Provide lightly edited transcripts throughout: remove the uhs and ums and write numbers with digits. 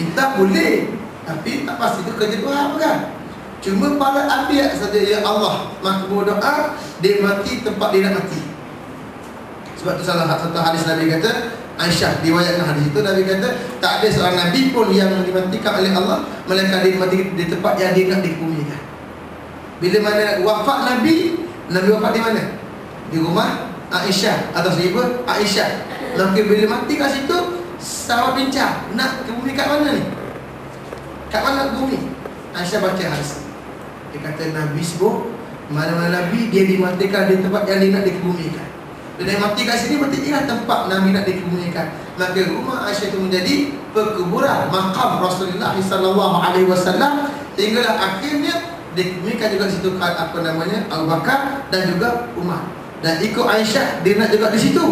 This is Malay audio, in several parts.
minta boleh, tapi tak pasti itu kerja Tuhan kan. Cuma para anbiya saja, ya Allah makbul doa, dia mati tempat dia nak mati. Sebab tu salah satu hadis Nabi kata, Aisyah riwayatkan hadis itu, Nabi kata tak ada seorang Nabi pun yang dimatikan oleh Allah melainkan dia mati di tempat yang dia nak dikebumikan. Bila mana wafat Nabi wafat di mana? Di rumah Aisyah atau ibu Aisyah. Maka bila mati kat situ, sahabat bincang, nak kebumi kat mana ni? Kat mana bumi? Aisyah baca hadis. Dia kata Nabi sebut mana-mana Nabi dia dimatikan di tempat yang dia nak dikebumikan. Bila dia mati kat sini, berarti inilah tempat Nabi nak dikebumikan. Maka rumah Aisyah itu menjadi perkuburan makam Rasulullah SAW, hinggalah akhirnya dikebumikan juga di situ apa namanya Abu Bakar dan juga Umar. Dan ikut Aisyah dia nak juga di situ.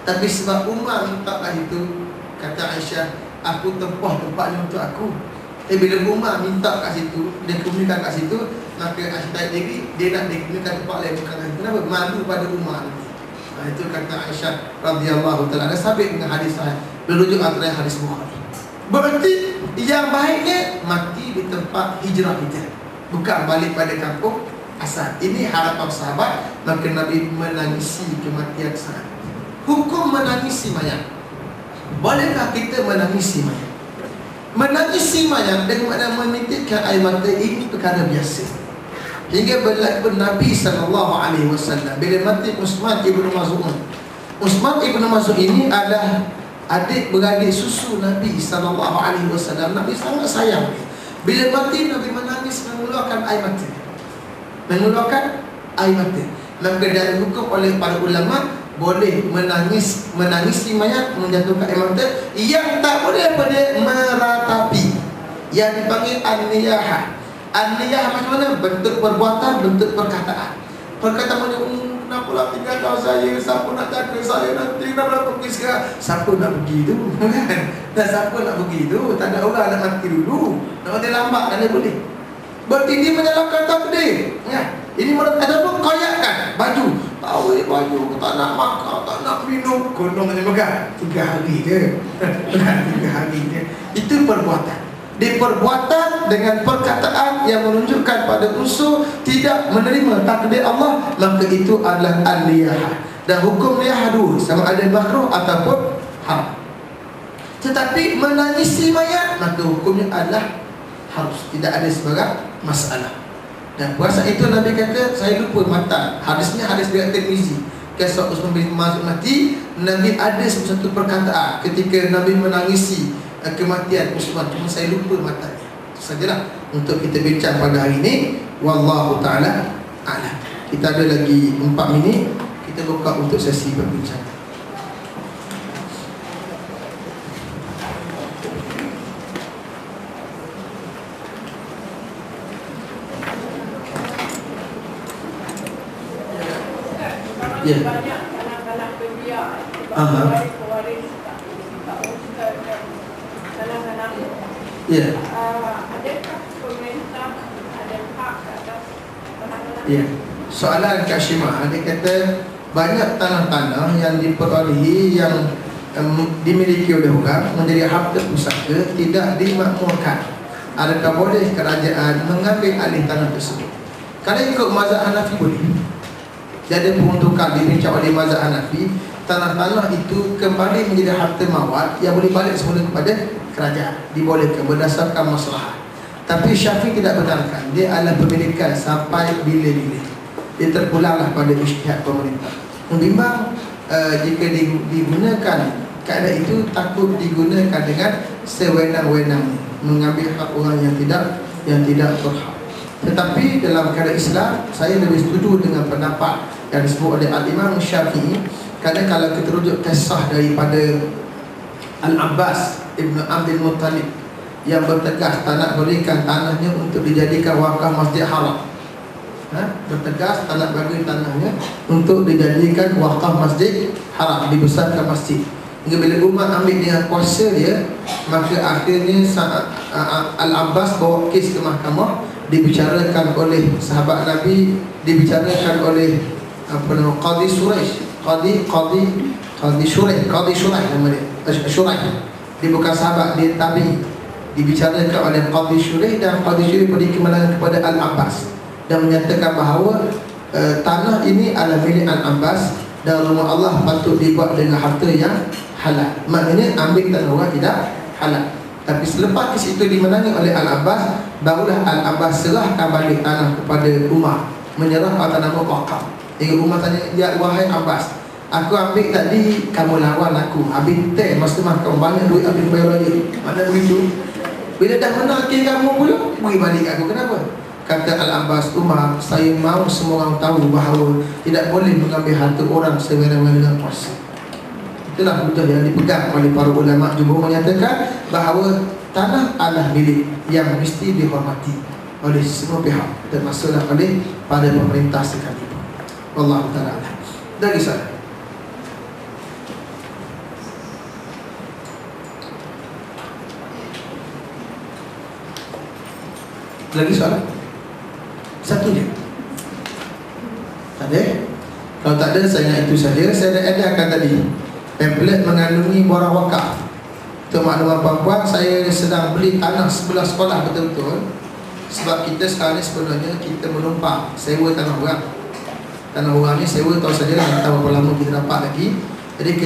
Tapi sebab Umar minta kat situ, kata Aisyah, aku tempah tempatnya untuk aku. Bila Umar minta kat situ, dia kebumikan kat situ, maka Aisyah tarik diri, dia nak dikebumikan tempat lain bukan lagi. Kenapa? Malu pada Umar. Itu kata Aisyah radhiyallahu taala. Ada sabit dengan hadis sahih, berujuk antara hadis Bukhari. Berarti yang baiknya mati di tempat hijrah kita, bukan balik pada kampung asal. Ini harapan sahabat. Maka Nabi menangisi kematian sahabat. Hukum menangisi mayat. Bolehkah kita menangisi mayat? Menangisi mayat dengan makna menitikkan air mata ini perkara biasa. Hingga berlaku Nabi SAW bila mati Uthman ibn Maz'un. Uthman ibn Maz'un ini adalah adik beradik susu Nabi SAW. Nabi sangat sayang. Bila mati Nabi menangis mengeluarkan air mata. Mengeluarkan air mata. Maka dalam hukum oleh para ulama boleh menangisi mayat, menjatuhkan air mata. Yang tak boleh apa dia? Meratapi, yang dipanggil an-niyahah. An-niyahah macam mana? Bentuk perbuatan, bentuk perkataan. Perkataan macam kenapa lah tinggalkan saya, siapa nak jaga saya nanti, kenapa pergi sekarang, siapa nak pergi tu dan siapa nak pergi tu, tak ada orang nak mati dulu, nak mati lambat kan dia boleh. Berarti dia menyalahkan takdir ya. Ini ada pun koyakkan baju. Tahu ni baju aku tak nak makan, tak nak minum, gunung macam makan 3 hari je 3 hari je. Itu perbuatan. Di perbuatan dengan perkataan yang menunjukkan pada unsur tidak menerima takdir Allah, maka itu adalah al-liyahah. Dan hukum liyahah dua, sama ada makruh ataupun haram. Tetapi menangisi mayat, maka hukumnya adalah harus, tidak ada sebarang masalah. Dan puasa itu Nabi kata, saya lupa mata hadisnya, hadis dari Tirmizi, kisah Uthman bin Maz'un mati. Nabi ada satu perkataan ketika Nabi menangisi kematian Uthman, cuma saya lupa matanya. Itu sajalah untuk kita bincang pada hari ini. Wallahu ta'ala a'lam. Kita ada lagi 4 minit, kita buka untuk sesi perbincangan. Ya. Banyak kalangan pendia, pewaris kalangan. Ya. Adakah pemerintah ada hak atas tanah-tanah? Ya. Soalan Kak Syimah, dia kata banyak tanah-tanah yang diperolehi yang dimiliki oleh orang menjadi harta pusaka tidak dimakmurkan. Adakah boleh kerajaan mengambil alih tanah tersebut? Kalau ikut mazhab Hanafi boleh. Jadi peruntukan dirancang oleh mazhab Hanafi, tanah-tanah itu kembali menjadi harta mawat yang boleh balik semula kepada kerajaan, dibolehkan berdasarkan maslahah. Tapi Syafi'i tidak benarkan, dia adalah pemilikan sampai bila-bila. Dia terpulanglah pada ijtihad pemerintah. Membimbang jika digunakan keadaan itu, takut digunakan dengan sewenang-wenang, mengambil hak orang yang tidak berhak. Tetapi dalam keadaan Islam, saya lebih setuju dengan pendapat yang disebut oleh Al-Imam Syafi'i. Kerana kalau kita rujuk kisah daripada Al-Abbas Ibn Abdul Muttalib yang bertegas tak nak berikan tanahnya untuk dijadikan wakaf Masjid Haram. Bertegas tak nak bagi tanahnya untuk dijadikan wakaf Masjid Haram, dibesarkan masjid. Hingga bila Umar ambil dengan kuasa dia, maka akhirnya Al-Abbas bawa kes ke mahkamah, dibicarakan oleh sahabat Nabi, dibicarakan oleh Qadi Shuraih, Qadi Shuraih nama dia. Shuraih. Dia bukan sahabat, dia tabi'i. dibicarakan oleh Qadhi Shurih, dan Qadhi Shurih beri kemenangan kepada Al-Abbas dan menyatakan bahawa tanah ini adalah milik Al-Abbas dan rumah Allah patut dibuat dengan harta yang halal. Maknanya ambil tanah orang tidak halal. Tapi selepas kes itu dimenangi oleh Al-Abbas, barulah Al-Abbas serahkan balik tanah kepada Umar, menyerah atas nama wakaf. Jadi Umar tanya, ya wahai Abbas, aku ambil tadi, kamu lawan aku, habis teh masa kamu banyak duit, habis bayar lagi. Mana duit tu? Bila dah menang kamu pula, beri balik aku. Kenapa? Kata Al-Abbas, Umar, saya mahu semua orang tahu bahawa tidak boleh mengambil harta orang semena-mena dengan kuasa. Itulah hujah yang dipegang oleh para ulama jumhur, menyatakan bahawa tanah adalah milik yang mesti dihormati oleh semua pihak, termasuklah oleh pada pemerintah sekalipun. Wallahu ta'ala. Dari sana lagi soalan? Satu je? Tak ada? Kalau tak ada, saya ingat itu saja. Saya dah edarkan tadi pamphlet mengandungi borang wakaf. Untuk makluman puan-puan, saya sedang beli tanah sebelah sekolah betul-betul. Sebab kita sekarang ni sebenarnya kita menumpang sewa tanah orang. Tanah orang ni sewa tahu saja lah, tak berapa lama kita dapat lagi. Jadi kita